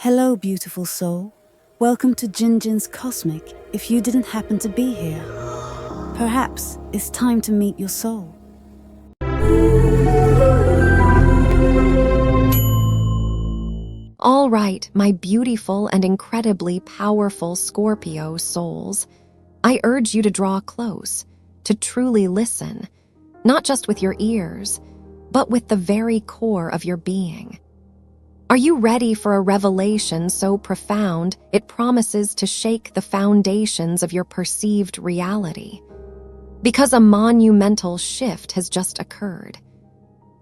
Hello, beautiful soul. Welcome to Jinjin's Cosmic. If you didn't happen to be here, perhaps it's time to meet your soul. All right, my beautiful and incredibly powerful Scorpio souls, I urge you to draw close, to truly listen, not just with your ears, but with the very core of your being. Are you ready for a revelation so profound it promises to shake the foundations of your perceived reality? Because a monumental shift has just occurred.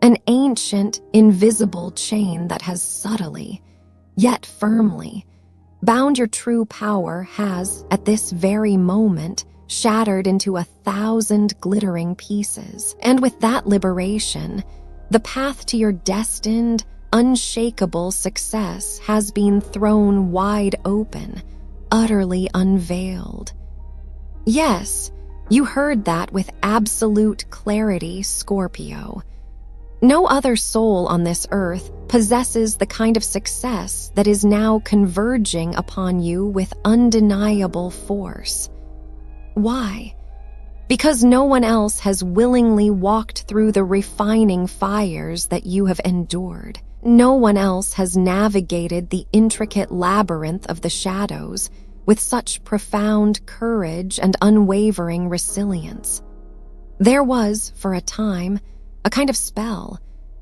An ancient, invisible chain that has subtly, yet firmly, bound your true power has, at this very moment, shattered into 1,000 glittering pieces. And with that liberation, the path to your destined, unshakable success has been thrown wide open, utterly unveiled. Yes, you heard that with absolute clarity, Scorpio. No other soul on this earth possesses the kind of success that is now converging upon you with undeniable force. Why? Because no one else has willingly walked through the refining fires that you have endured. No one else has navigated the intricate labyrinth of the shadows with such profound courage and unwavering resilience. There was, for a time, a kind of spell,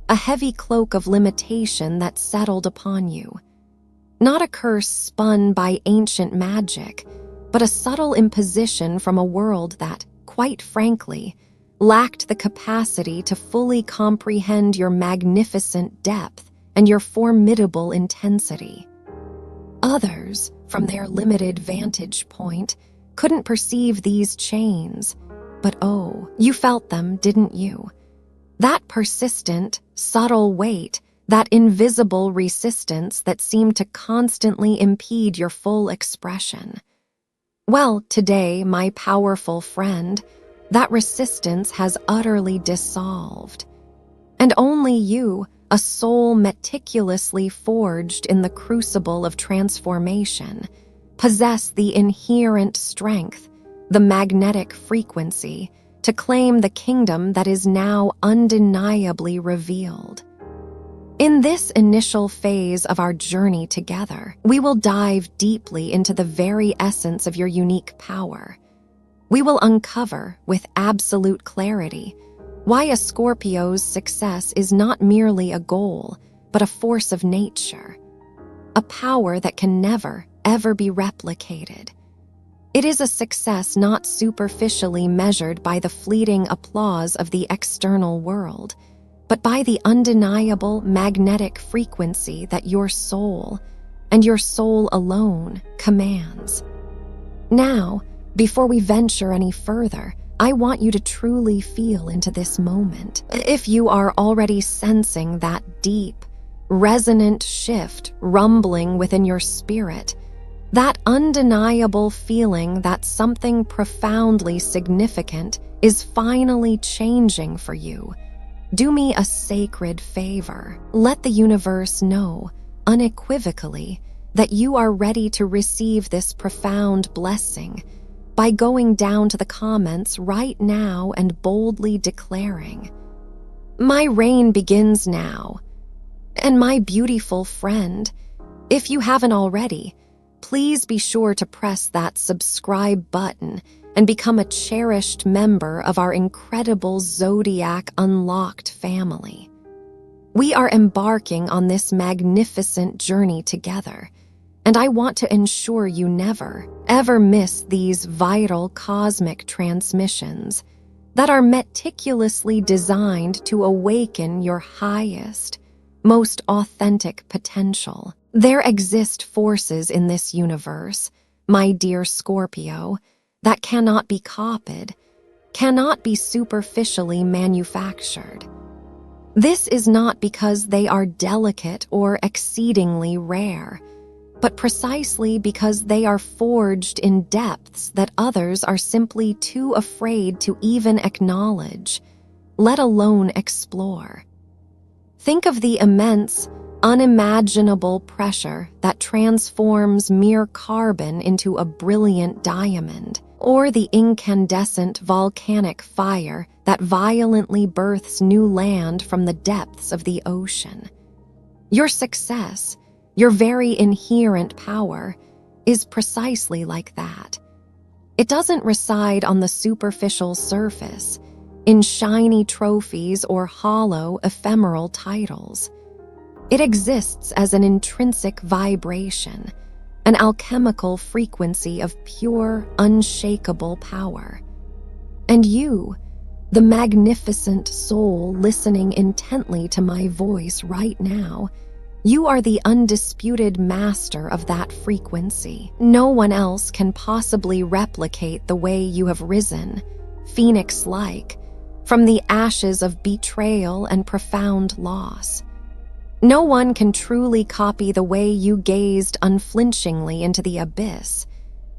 a heavy cloak of limitation that settled upon you. Not a curse spun by ancient magic, but a subtle imposition from a world that, quite frankly, lacked the capacity to fully comprehend your magnificent depth and your formidable intensity. Others, from their limited vantage point, couldn't perceive these chains, but oh, you felt them, didn't you? That persistent, subtle weight, that invisible resistance that seemed to constantly impede your full expression. Well, today, my powerful friend, that resistance has utterly dissolved. And only you, a soul meticulously forged in the crucible of transformation, possess the inherent strength, the magnetic frequency, to claim the kingdom that is now undeniably revealed. In this initial phase of our journey together, we will dive deeply into the very essence of your unique power. We will uncover, with absolute clarity, why a Scorpio's success is not merely a goal, but a force of nature, a power that can never, ever be replicated. It is a success not superficially measured by the fleeting applause of the external world, but by the undeniable magnetic frequency that your soul, and your soul alone, commands. Now, before we venture any further, I want you to truly feel into this moment. If you are already sensing that deep, resonant shift rumbling within your spirit, that undeniable feeling that something profoundly significant is finally changing for you, do me a sacred favor. Let the universe know, unequivocally, that you are ready to receive this profound blessing by going down to the comments right now and boldly declaring, "My reign begins now." And my beautiful friend, if you haven't already, please be sure to press that subscribe button and become a cherished member of our incredible Zodiac Unlocked family. We are embarking on this magnificent journey together, and I want to ensure you never, ever miss these vital cosmic transmissions that are meticulously designed to awaken your highest, most authentic potential. There exist forces in this universe, my dear Scorpio, that cannot be copied, cannot be superficially manufactured. This is not because they are delicate or exceedingly rare, but precisely because they are forged in depths that others are simply too afraid to even acknowledge, let alone explore. Think of the immense, unimaginable pressure that transforms mere carbon into a brilliant diamond, or the incandescent volcanic fire that violently births new land from the depths of the ocean. Your success, your very inherent power, is precisely like that. It doesn't reside on the superficial surface, in shiny trophies or hollow, ephemeral titles. It exists as an intrinsic vibration, an alchemical frequency of pure, unshakable power. And you, the magnificent soul listening intently to my voice right now, you are the undisputed master of that frequency. No one else can possibly replicate the way you have risen, phoenix-like, from the ashes of betrayal and profound loss. No one can truly copy the way you gazed unflinchingly into the abyss,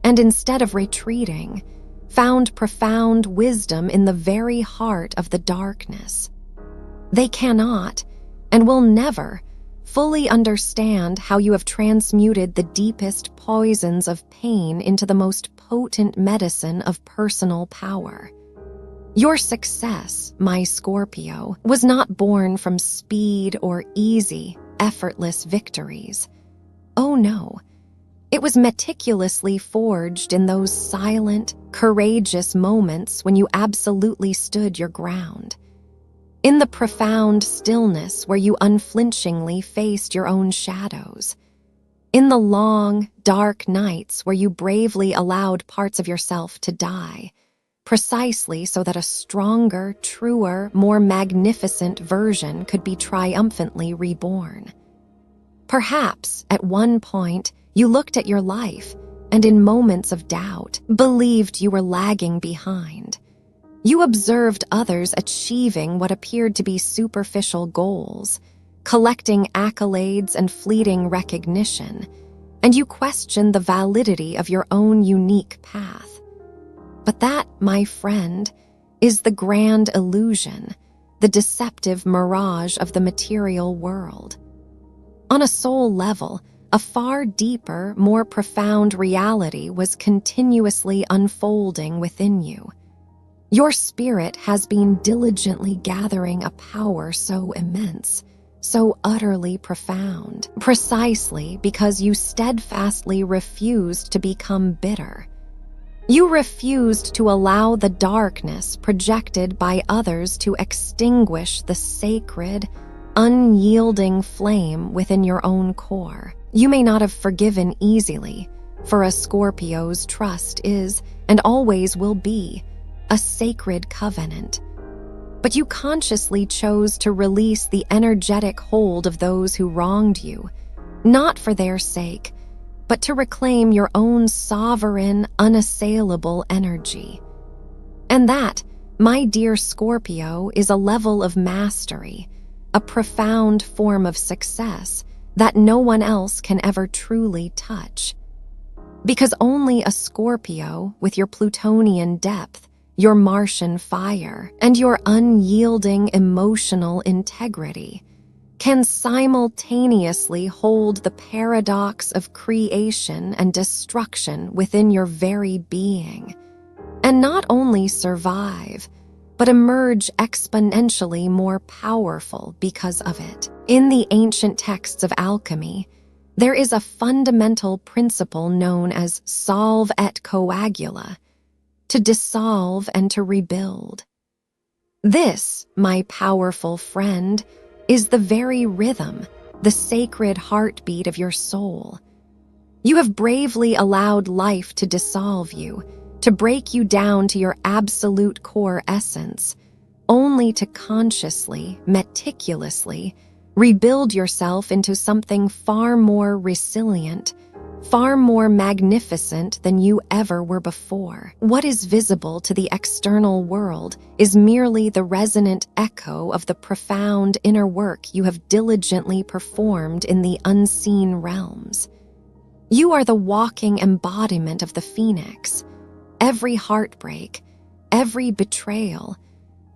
and instead of retreating, found profound wisdom in the very heart of the darkness. They cannot, and will never, fully understand how you have transmuted the deepest poisons of pain into the most potent medicine of personal power. Your success, my Scorpio, was not born from speed or easy, effortless victories. Oh no, it was meticulously forged in those silent, courageous moments when you absolutely stood your ground. In the profound stillness where you unflinchingly faced your own shadows. In the long, dark nights where you bravely allowed parts of yourself to die, precisely so that a stronger, truer, more magnificent version could be triumphantly reborn. Perhaps, at one point, you looked at your life and in moments of doubt, believed you were lagging behind. You observed others achieving what appeared to be superficial goals, collecting accolades and fleeting recognition, and you questioned the validity of your own unique path. But that, my friend, is the grand illusion, the deceptive mirage of the material world. On a soul level, a far deeper, more profound reality was continuously unfolding within you. Your spirit has been diligently gathering a power so immense, so utterly profound, precisely because you steadfastly refused to become bitter. You refused to allow the darkness projected by others to extinguish the sacred, unyielding flame within your own core. You may not have forgiven easily, for a Scorpio's trust is, and always will be, a sacred covenant. But you consciously chose to release the energetic hold of those who wronged you, not for their sake, but to reclaim your own sovereign, unassailable energy. And that, my dear Scorpio, is a level of mastery, a profound form of success that no one else can ever truly touch. Because only a Scorpio, with your Plutonian depth, your Martian fire, and your unyielding emotional integrity, can simultaneously hold the paradox of creation and destruction within your very being, and not only survive, but emerge exponentially more powerful because of it. In the ancient texts of alchemy, there is a fundamental principle known as solve et coagula, to dissolve and to rebuild. This, my powerful friend, is the very rhythm, the sacred heartbeat of your soul. You have bravely allowed life to dissolve you, to break you down to your absolute core essence, only to consciously, meticulously, rebuild yourself into something far more resilient, far more magnificent than you ever were before. What is visible to the external world is merely the resonant echo of the profound inner work you have diligently performed in the unseen realms. You are the walking embodiment of the phoenix. Every heartbreak, every betrayal,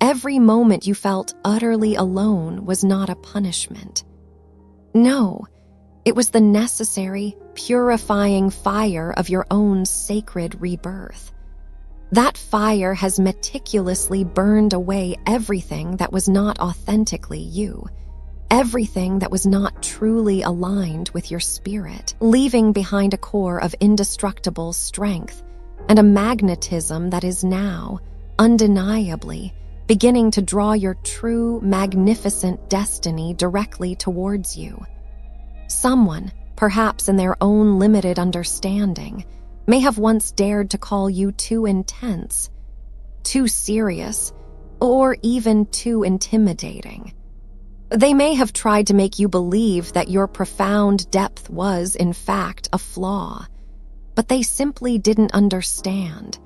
every moment you felt utterly alone was not a punishment. No, it was the necessary, purifying fire of your own sacred rebirth. That fire has meticulously burned away everything that was not authentically you, everything that was not truly aligned with your spirit, leaving behind a core of indestructible strength and a magnetism that is now, undeniably, beginning to draw your true, magnificent destiny directly towards you. Someone, perhaps in their own limited understanding, may have once dared to call you too intense, too serious, or even too intimidating. They may have tried to make you believe that your profound depth was, in fact, a flaw, but they simply didn't understand.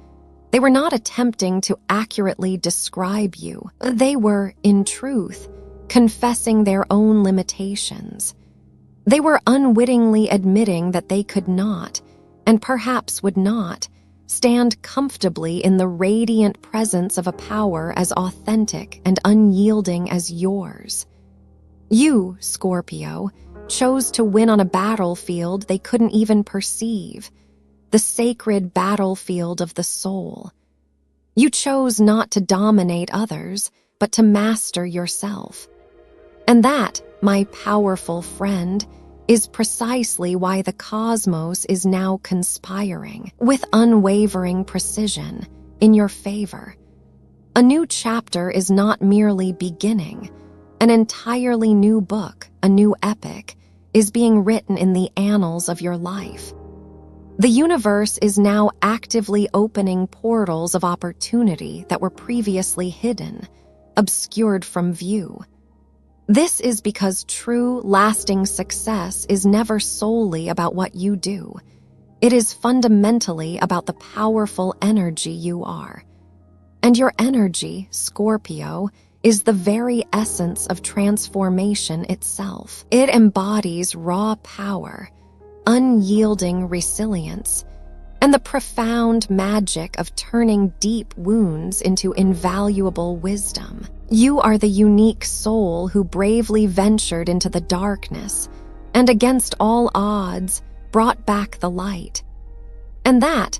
They were not attempting to accurately describe you. They were, in truth, confessing their own limitations. They were unwittingly admitting that they could not, and perhaps would not, stand comfortably in the radiant presence of a power as authentic and unyielding as yours. You, Scorpio, chose to win on a battlefield they couldn't even perceive, the sacred battlefield of the soul. You chose not to dominate others, but to master yourself. And that, my powerful friend, is precisely why the cosmos is now conspiring, with unwavering precision, in your favor. A new chapter is not merely beginning. An entirely new book, a new epic, is being written in the annals of your life. The universe is now actively opening portals of opportunity that were previously hidden, obscured from view. This is because true, lasting success is never solely about what you do. It is fundamentally about the powerful energy you are. And your energy, Scorpio, is the very essence of transformation itself. It embodies raw power, unyielding resilience, and the profound magic of turning deep wounds into invaluable wisdom. You are the unique soul who bravely ventured into the darkness and, against all odds, brought back the light. And that,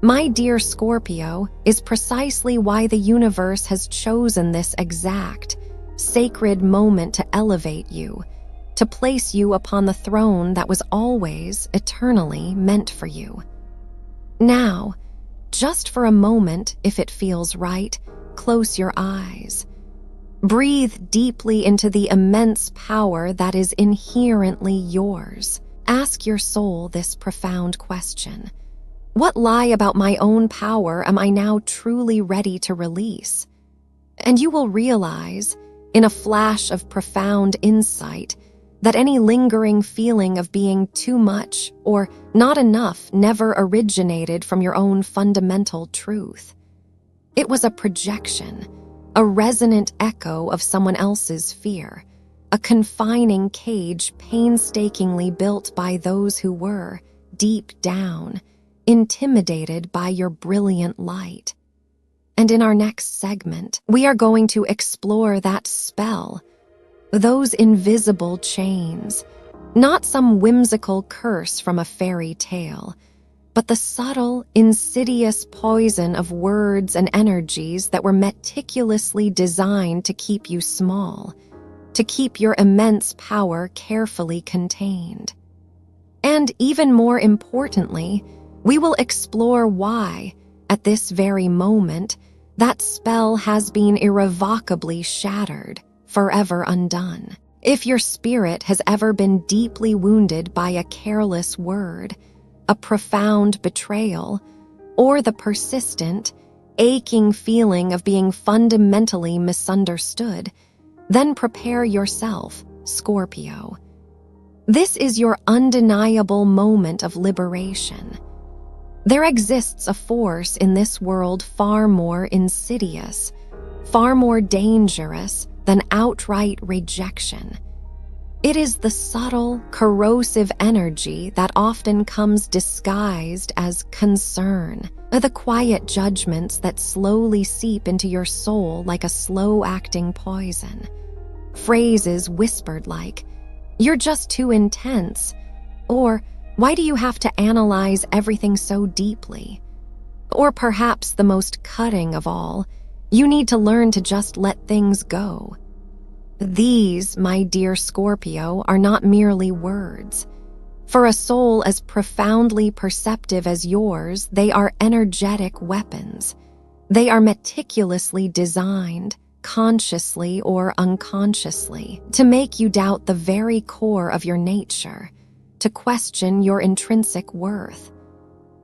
my dear Scorpio, is precisely why the universe has chosen this exact, sacred moment to elevate you, to place you upon the throne that was always, eternally meant for you. Now, just for a moment, if it feels right, close your eyes. Breathe deeply into the immense power that is inherently yours. Ask your soul this profound question. What lie about my own power am I now truly ready to release? And you will realize, in a flash of profound insight, that any lingering feeling of being too much or not enough never originated from your own fundamental truth. It was a projection, a resonant echo of someone else's fear, a confining cage painstakingly built by those who were, deep down, intimidated by your brilliant light. And in our next segment, we are going to explore that spell, those invisible chains, not some whimsical curse from a fairy tale, but the subtle, insidious poison of words and energies that were meticulously designed to keep you small, to keep your immense power carefully contained. And even more importantly, we will explore why, at this very moment, that spell has been irrevocably shattered, forever undone. If your spirit has ever been deeply wounded by a careless word, a profound betrayal, or the persistent, aching feeling of being fundamentally misunderstood, then prepare yourself, Scorpio. This is your undeniable moment of liberation. There exists a force in this world far more insidious, far more dangerous than outright rejection. It is the subtle, corrosive energy that often comes disguised as concern, the quiet judgments that slowly seep into your soul like a slow-acting poison. Phrases whispered like, "You're just too intense," or "Why do you have to analyze everything so deeply?" Or perhaps the most cutting of all, "You need to learn to just let things go." These, my dear Scorpio, are not merely words. For a soul as profoundly perceptive as yours, they are energetic weapons. They are meticulously designed, consciously or unconsciously, to make you doubt the very core of your nature, to question your intrinsic worth.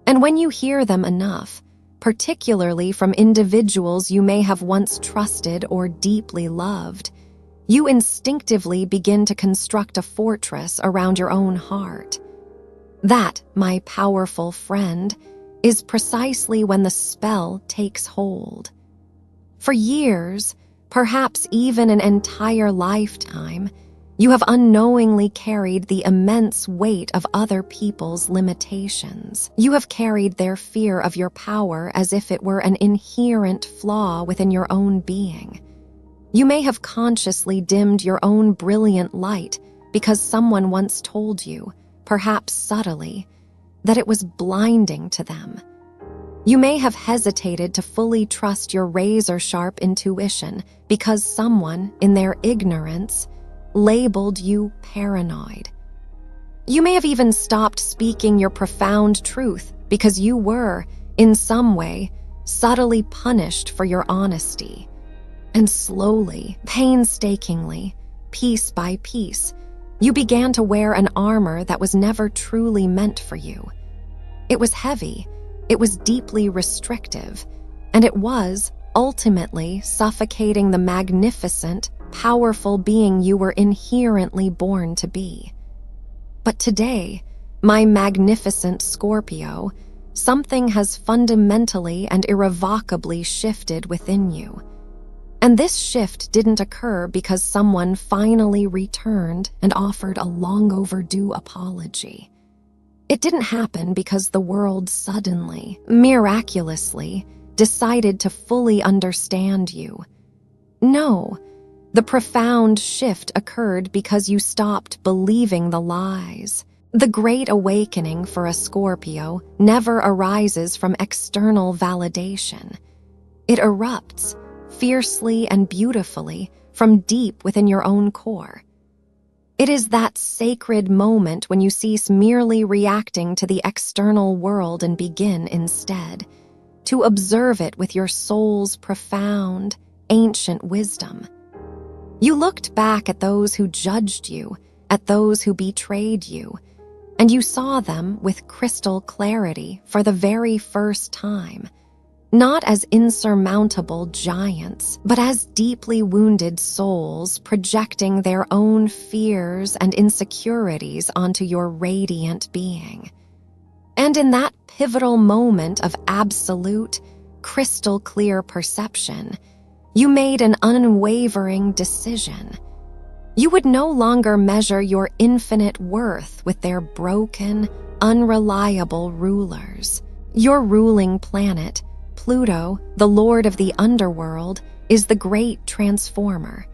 And when you hear them enough, particularly from individuals you may have once trusted or deeply loved, you instinctively begin to construct a fortress around your own heart. That, my powerful friend, is precisely when the spell takes hold. For years, perhaps even an entire lifetime, you have unknowingly carried the immense weight of other people's limitations. You have carried their fear of your power as if it were an inherent flaw within your own being. You may have consciously dimmed your own brilliant light because someone once told you, perhaps subtly, that it was blinding to them. You may have hesitated to fully trust your razor-sharp intuition because someone, in their ignorance, labeled you paranoid. You may have even stopped speaking your profound truth because you were, in some way, subtly punished for your honesty. And slowly, painstakingly, piece by piece, you began to wear an armor that was never truly meant for you. It was heavy, it was deeply restrictive, and it was, ultimately, suffocating the magnificent, powerful being you were inherently born to be. But today, my magnificent Scorpio, something has fundamentally and irrevocably shifted within you. And this shift didn't occur because someone finally returned and offered a long overdue apology. It didn't happen because the world suddenly, miraculously, decided to fully understand you. No, the profound shift occurred because you stopped believing the lies. The great awakening for a Scorpio never arises from external validation. It erupts, fiercely and beautifully, from deep within your own core. It is that sacred moment when you cease merely reacting to the external world and begin, instead, to observe it with your soul's profound, ancient wisdom. You looked back at those who judged you, at those who betrayed you, and you saw them with crystal clarity for the very first time, not as insurmountable giants, but as deeply wounded souls projecting their own fears and insecurities onto your radiant being. And in that pivotal moment of absolute, crystal clear perception, you made an unwavering decision. You would no longer measure your infinite worth with their broken, unreliable rulers. Your ruling planet, Pluto, the lord of the underworld, is the great transformer.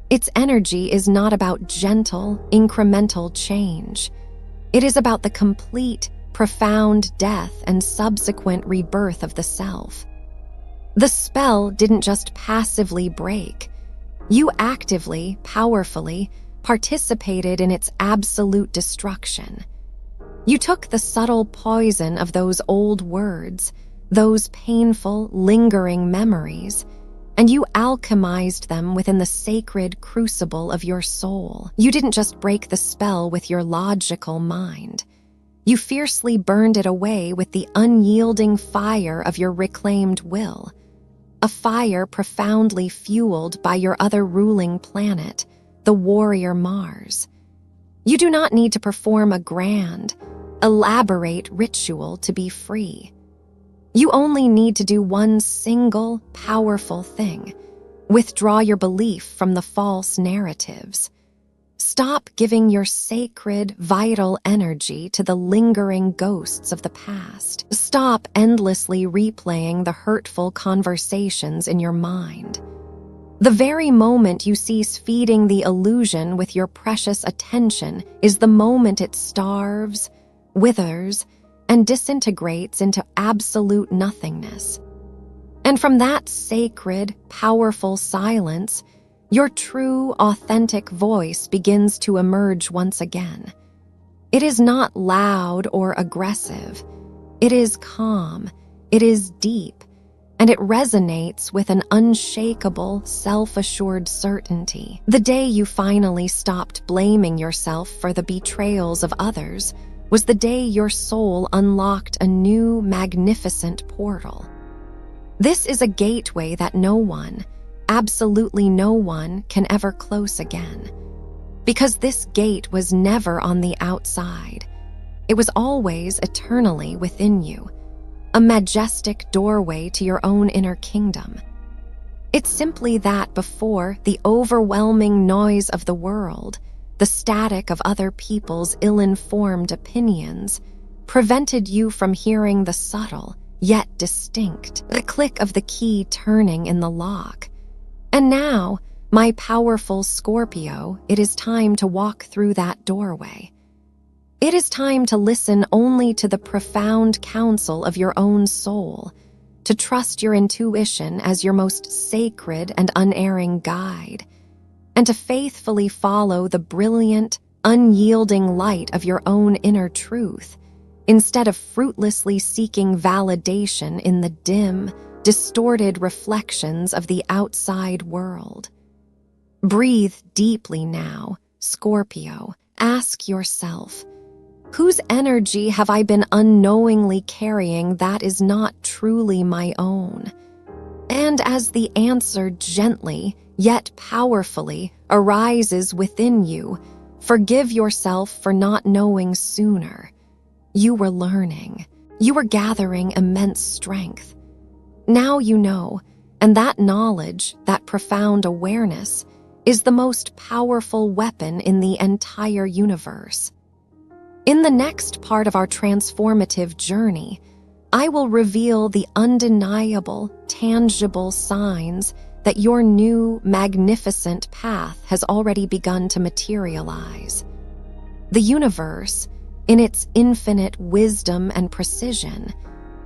Its energy is not about gentle, incremental change. It is about the complete, profound death and subsequent rebirth of the self. The spell didn't just passively break. You actively, powerfully, participated in its absolute destruction. You took the subtle poison of those old words, those painful, lingering memories, and you alchemized them within the sacred crucible of your soul. You didn't just break the spell with your logical mind. You fiercely burned it away with the unyielding fire of your reclaimed will, a fire profoundly fueled by your other ruling planet, the warrior Mars. You do not need to perform a grand, elaborate ritual to be free. You only need to do one single, powerful thing: withdraw your belief from the false narratives. Stop giving your sacred, vital energy to the lingering ghosts of the past. Stop endlessly replaying the hurtful conversations in your mind. The very moment you cease feeding the illusion with your precious attention is the moment it starves, withers, and disintegrates into absolute nothingness. And from that sacred, powerful silence, your true, authentic voice begins to emerge once again. It is not loud or aggressive. It is calm. It is deep. And it resonates with an unshakable, self-assured certainty. The day you finally stopped blaming yourself for the betrayals of others was the day your soul unlocked a new, magnificent portal. This is a gateway that no one, absolutely no one, can ever close again. Because this gate was never on the outside. It was always eternally within you. A majestic doorway to your own inner kingdom. It's simply that before the overwhelming noise of the world, the static of other people's ill-informed opinions, prevented you from hearing the subtle, yet distinct, the click of the key turning in the lock. And now, my powerful Scorpio, it is time to walk through that doorway. It is time to listen only to the profound counsel of your own soul, to trust your intuition as your most sacred and unerring guide, and to faithfully follow the brilliant, unyielding light of your own inner truth, instead of fruitlessly seeking validation in the dim, distorted reflections of the outside world. Breathe deeply now, Scorpio. Ask yourself, whose energy have I been unknowingly carrying that is not truly my own? And as the answer gently, yet powerfully, arises within you, forgive yourself for not knowing sooner. You were learning. You were gathering immense strength. Now you know, and that knowledge, that profound awareness, is the most powerful weapon in the entire universe. In the next part of our transformative journey, I will reveal the undeniable, tangible signs that your new, magnificent path has already begun to materialize. The universe, in its infinite wisdom and precision,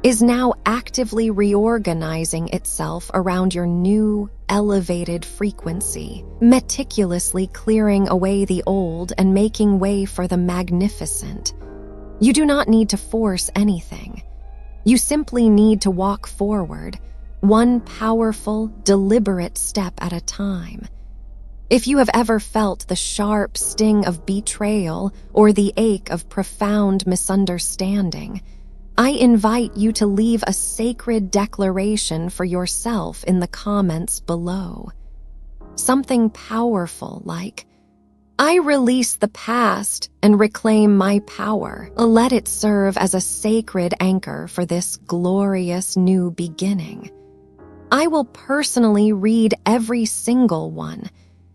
is now actively reorganizing itself around your new, elevated frequency, meticulously clearing away the old and making way for the magnificent. You do not need to force anything. You simply need to walk forward, one powerful, deliberate step at a time. If you have ever felt the sharp sting of betrayal or the ache of profound misunderstanding, I invite you to leave a sacred declaration for yourself in the comments below. Something powerful like, I release the past and reclaim my power. Let it serve as a sacred anchor for this glorious new beginning. I will personally read every single one,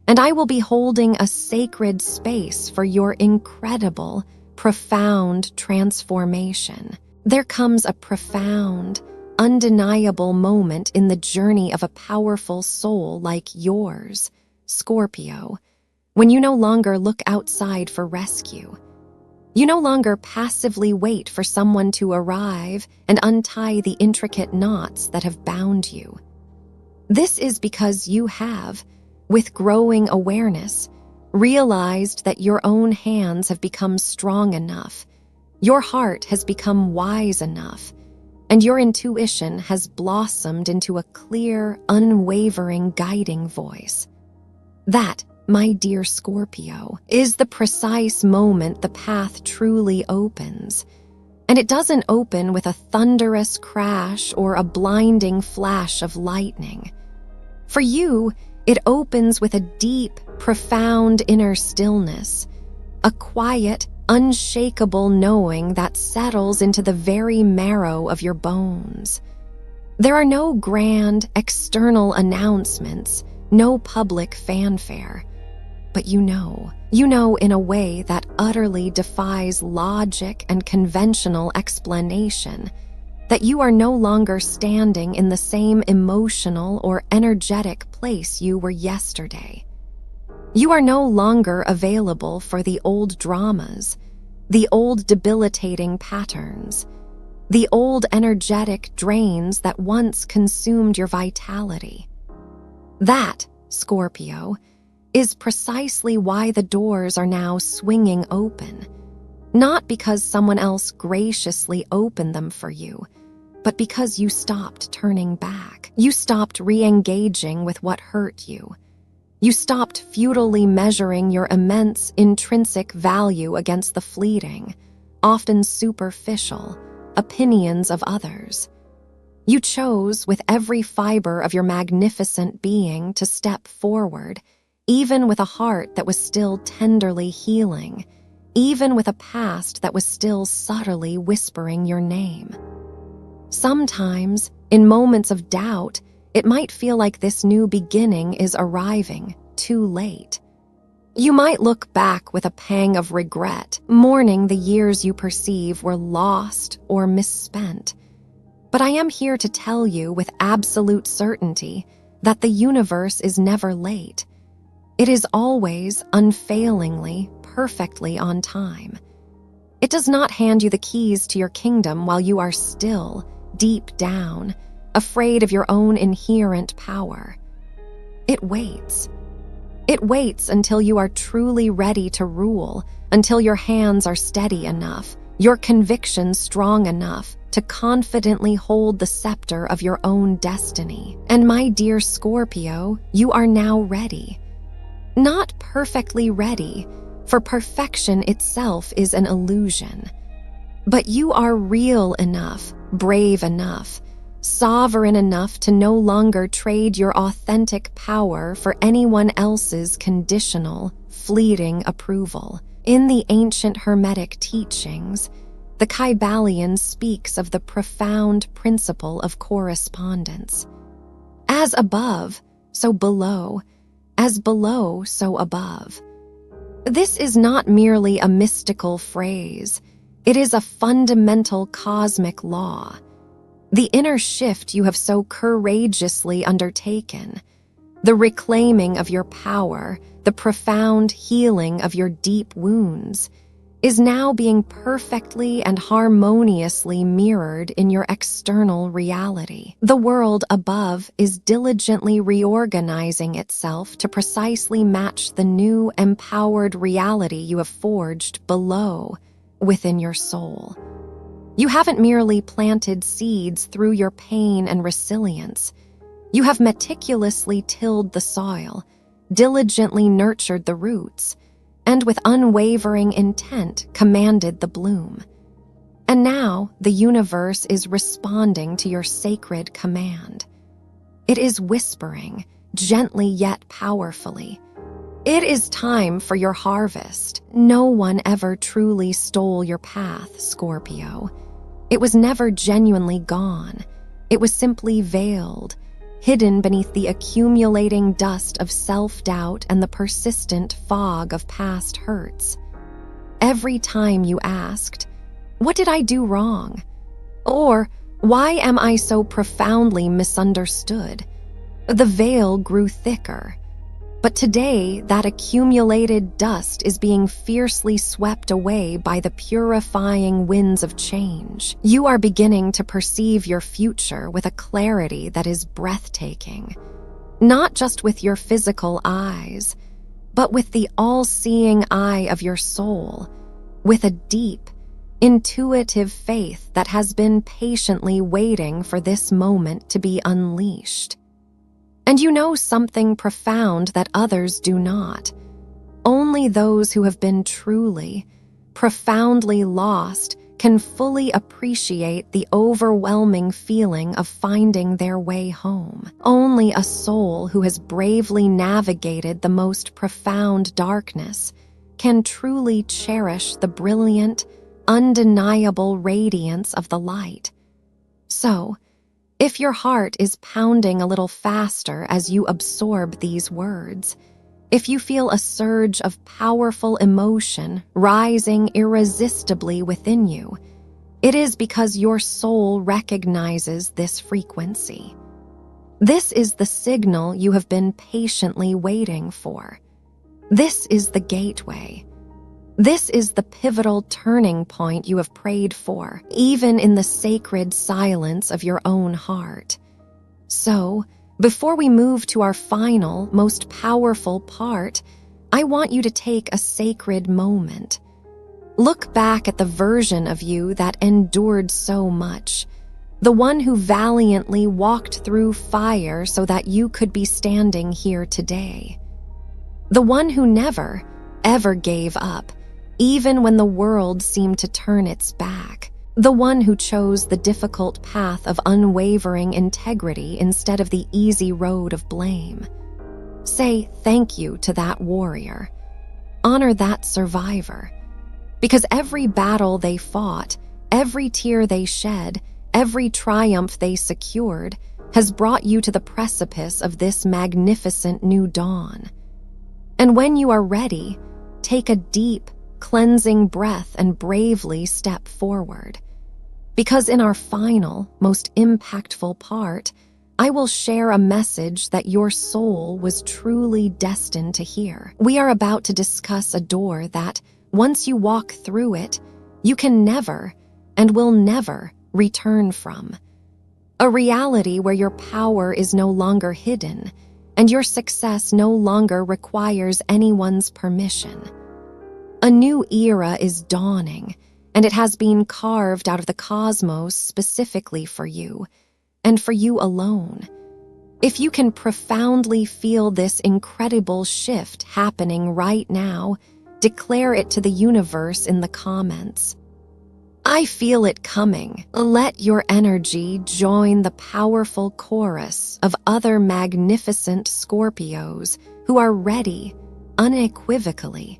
and I will be holding a sacred space for your incredible, profound transformation. There comes a profound, undeniable moment in the journey of a powerful soul like yours, Scorpio, when you no longer look outside for rescue. You no longer passively wait for someone to arrive and untie the intricate knots that have bound you. This is because you have, with growing awareness, realized that your own hands have become strong enough. Your heart has become wise enough, and your intuition has blossomed into a clear, unwavering guiding voice. That, my dear Scorpio, is the precise moment the path truly opens. And it doesn't open with a thunderous crash or a blinding flash of lightning. For you, it opens with a deep, profound inner stillness, a quiet, unshakable knowing that settles into the very marrow of your bones. There are no grand, external announcements, no public fanfare. But you know in a way that utterly defies logic and conventional explanation, that you are no longer standing in the same emotional or energetic place you were yesterday. You are no longer available for the old dramas, the old debilitating patterns, the old energetic drains that once consumed your vitality. That, Scorpio, is precisely why the doors are now swinging open, not because someone else graciously opened them for you, but because you stopped turning back. You stopped re-engaging with what hurt you. You stopped futilely measuring your immense intrinsic value against the fleeting, often superficial, opinions of others. You chose with every fiber of your magnificent being to step forward, even with a heart that was still tenderly healing, even with a past that was still subtly whispering your name. Sometimes, in moments of doubt, it might feel like this new beginning is arriving too late. You might look back with a pang of regret, mourning the years you perceive were lost or misspent. But I am here to tell you with absolute certainty that the universe is never late. It is always, unfailingly, perfectly on time. It does not hand you the keys to your kingdom while you are still, deep down, afraid of your own inherent power. It waits. It waits until you are truly ready to rule, until your hands are steady enough, your convictions strong enough to confidently hold the scepter of your own destiny. And my dear Scorpio, you are now ready. Not perfectly ready, for perfection itself is an illusion. But you are real enough, brave enough, sovereign enough to no longer trade your authentic power for anyone else's conditional, fleeting approval. In the ancient Hermetic teachings, the Kybalion speaks of the profound principle of correspondence. As above, so below. As below, so above. This is not merely a mystical phrase. It is a fundamental cosmic law. The inner shift you have so courageously undertaken, the reclaiming of your power, the profound healing of your deep wounds, is now being perfectly and harmoniously mirrored in your external reality. The world above is diligently reorganizing itself to precisely match the new, empowered reality you have forged below, within your soul. You haven't merely planted seeds through your pain and resilience. You have meticulously tilled the soil, diligently nurtured the roots, and with unwavering intent commanded the bloom. And now the universe is responding to your sacred command. It is whispering, gently yet powerfully, "It is time for your harvest." No one ever truly stole your path, Scorpio. It was never genuinely gone. It was simply veiled, hidden beneath the accumulating dust of self-doubt and the persistent fog of past hurts. Every time you asked, "What did I do wrong?" Or, "Why am I so profoundly misunderstood?" the veil grew thicker. But today, that accumulated dust is being fiercely swept away by the purifying winds of change. You are beginning to perceive your future with a clarity that is breathtaking, not just with your physical eyes, but with the all-seeing eye of your soul, with a deep, intuitive faith that has been patiently waiting for this moment to be unleashed. And you know something profound that others do not. Only those who have been truly, profoundly lost can fully appreciate the overwhelming feeling of finding their way home. Only a soul who has bravely navigated the most profound darkness can truly cherish the brilliant, undeniable radiance of the light. So, if your heart is pounding a little faster as you absorb these words, if you feel a surge of powerful emotion rising irresistibly within you, It is because your soul recognizes this frequency. This is the signal you have been patiently waiting for. This is the gateway. This is the pivotal turning point you have prayed for, even in the sacred silence of your own heart. So, before we move to our final, most powerful part, I want you to take a sacred moment. Look back at the version of you that endured so much, the one who valiantly walked through fire so that you could be standing here today. The one who never, ever gave up, even when the world seemed to turn its back. The one who chose the difficult path of unwavering integrity instead of the easy road of blame. Say thank you to that warrior. Honor that survivor. Because every battle they fought, every tear they shed, every triumph they secured has brought you to the precipice of this magnificent new dawn. And when you are ready, take a deep, cleansing breath and bravely step forward. Because in our final, most impactful part, I will share a message that your soul was truly destined to hear. We are about to discuss a door that, once you walk through it, you can never and will never return from. A reality where your power is no longer hidden and your success no longer requires anyone's permission. A new era is dawning, and it has been carved out of the cosmos specifically for you, and for you alone. If you can profoundly feel this incredible shift happening right now, declare it to the universe in the comments. I feel it coming. Let your energy join the powerful chorus of other magnificent Scorpios who are ready, unequivocally,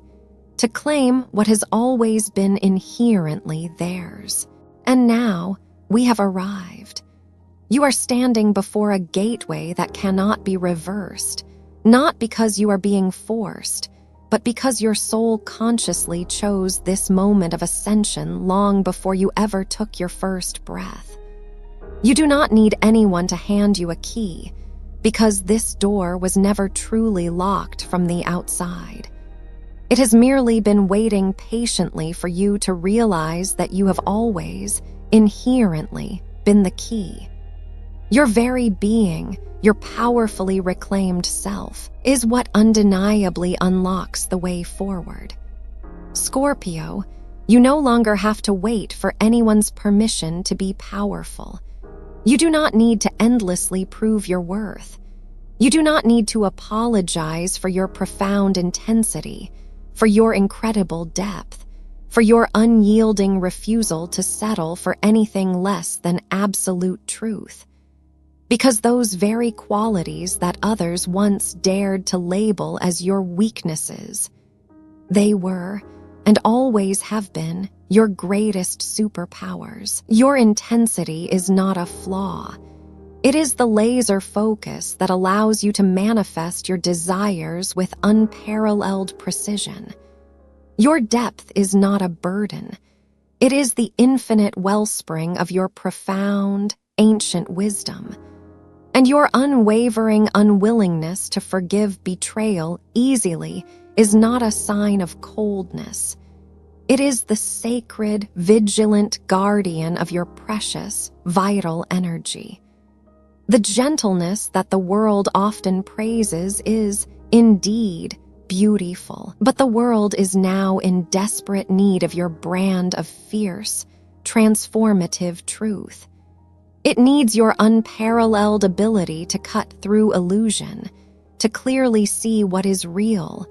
to claim what has always been inherently theirs. And now, we have arrived. You are standing before a gateway that cannot be reversed, not because you are being forced, but because your soul consciously chose this moment of ascension long before you ever took your first breath. You do not need anyone to hand you a key, because this door was never truly locked from the outside. It has merely been waiting patiently for you to realize that you have always, inherently, been the key. Your very being, your powerfully reclaimed self, is what undeniably unlocks the way forward. Scorpio, you no longer have to wait for anyone's permission to be powerful. You do not need to endlessly prove your worth. You do not need to apologize for your profound intensity, for your incredible depth, for your unyielding refusal to settle for anything less than absolute truth. Because those very qualities that others once dared to label as your weaknesses, they were, and always have been, your greatest superpowers. Your intensity is not a flaw. It is the laser focus that allows you to manifest your desires with unparalleled precision. Your depth is not a burden. It is the infinite wellspring of your profound, ancient wisdom. And your unwavering unwillingness to forgive betrayal easily is not a sign of coldness. It is the sacred, vigilant guardian of your precious, vital energy. The gentleness that the world often praises is, indeed, beautiful, but the world is now in desperate need of your brand of fierce, transformative truth. It needs your unparalleled ability to cut through illusion, to clearly see what is real,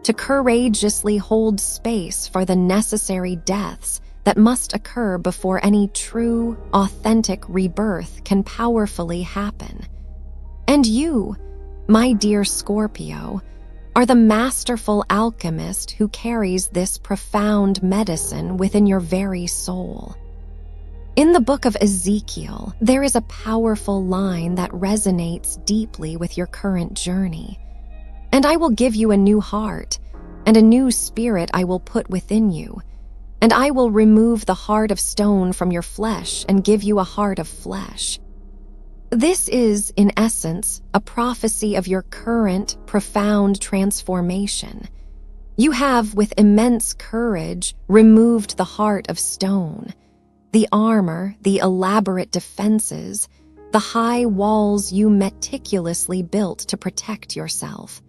to courageously hold space for the necessary deaths that must occur before any true, authentic rebirth can powerfully happen. And you, my dear Scorpio, are the masterful alchemist who carries this profound medicine within your very soul. In the book of Ezekiel, there is a powerful line that resonates deeply with your current journey. And I will give you a new heart, and a new spirit I will put within you. and I will remove the heart of stone from your flesh and give you a heart of flesh. This is, in essence, a prophecy of your current, profound transformation. You have, with immense courage, removed the heart of stone. The armor, the elaborate defenses, the high walls you meticulously built to protect yourself.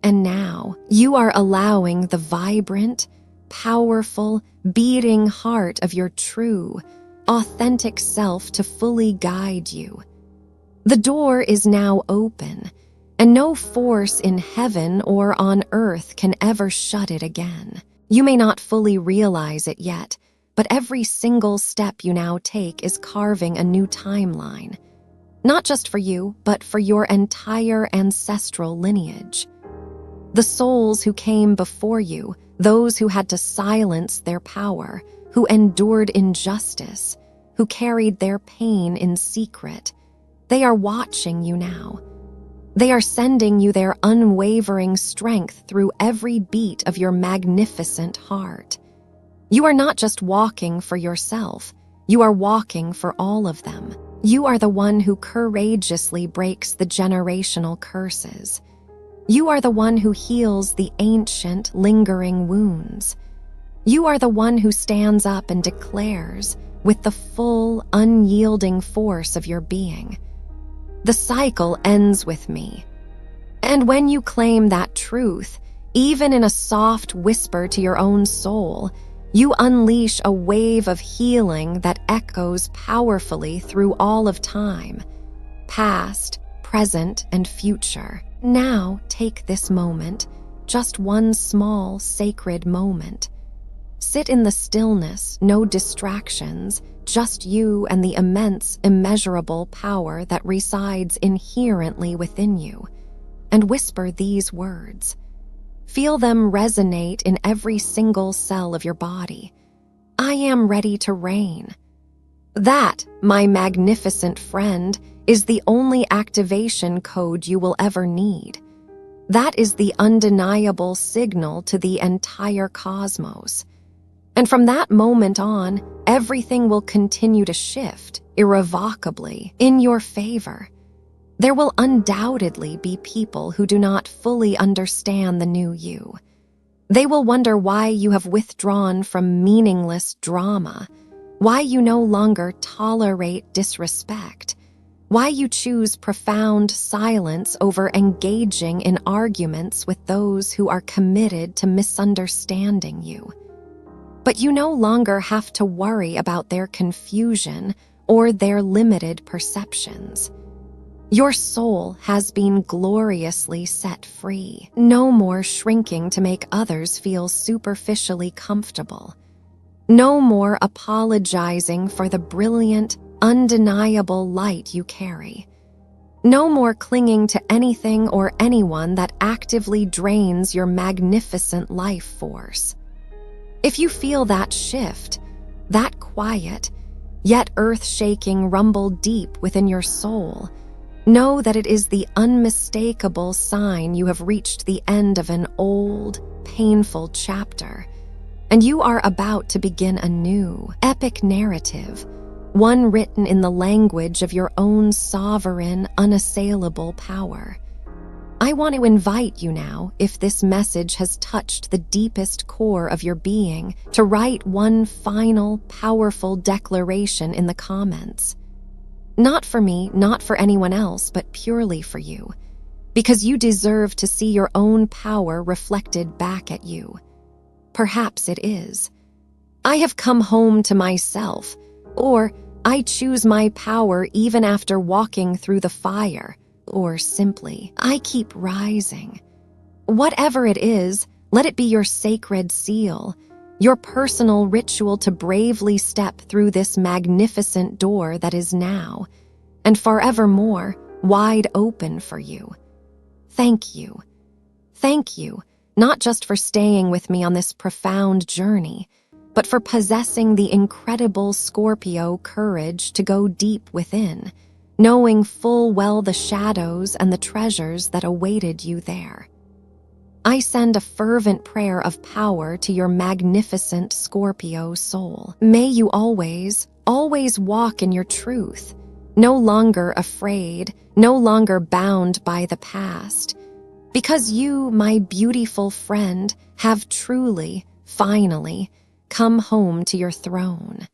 And now, you are allowing the vibrant, powerful, beating heart of your true, authentic self to fully guide you. The door is now open, and no force in heaven or on earth can ever shut it again. You may not fully realize it yet, but every single step you now take is carving a new timeline. Not just for you, but for your entire ancestral lineage. The souls who came before you, those who had to silence their power, who endured injustice, who carried their pain in secret, they are watching you now. They are sending you their unwavering strength through every beat of your magnificent heart. You are not just walking for yourself, you are walking for all of them. You are the one who courageously breaks the generational curses. You are the one who heals the ancient, lingering wounds. You are the one who stands up and declares, with the full, unyielding force of your being, "The cycle ends with me." And when you claim that truth, even in a soft whisper to your own soul, you unleash a wave of healing that echoes powerfully through all of time, past, present, and future. Now take this moment, just one small, sacred moment. Sit in the stillness, no distractions, just you and the immense, immeasurable power that resides inherently within you, and whisper these words. Feel them resonate in every single cell of your body. I am ready to reign. That, my magnificent friend, is the only activation code you will ever need. That is the undeniable signal to the entire cosmos. And from that moment on, everything will continue to shift, irrevocably, in your favor. There will undoubtedly be people who do not fully understand the new you. They will wonder why you have withdrawn from meaningless drama, why you no longer tolerate disrespect, why you choose profound silence over engaging in arguments with those who are committed to misunderstanding you. But you no longer have to worry about their confusion or their limited perceptions. Your soul has been gloriously set free. No more shrinking to make others feel superficially comfortable. No more apologizing for the brilliant, undeniable light you carry. No more clinging to anything or anyone that actively drains your magnificent life force. If you feel that shift, that quiet, yet earth-shaking rumble deep within your soul, know that it is the unmistakable sign you have reached the end of an old, painful chapter, and you are about to begin a new, epic narrative, one written in the language of your own sovereign, unassailable power. I want to invite you now, if this message has touched the deepest core of your being, to write one final, powerful declaration in the comments. Not for me, not for anyone else, but purely for you, because you deserve to see your own power reflected back at you. Perhaps it is, I have come home to myself, or I choose my power even after walking through the fire, or simply, I keep rising. Whatever it is, let it be your sacred seal, your personal ritual to bravely step through this magnificent door that is now, and forevermore, wide open for you. Thank you. Thank you, not just for staying with me on this profound journey, but for possessing the incredible Scorpio courage to go deep within, knowing full well the shadows and the treasures that awaited you there. I send a fervent prayer of power to your magnificent Scorpio soul. May you always, always walk in your truth, no longer afraid, no longer bound by the past, because you, my beautiful friend, have truly, finally, come home to your throne.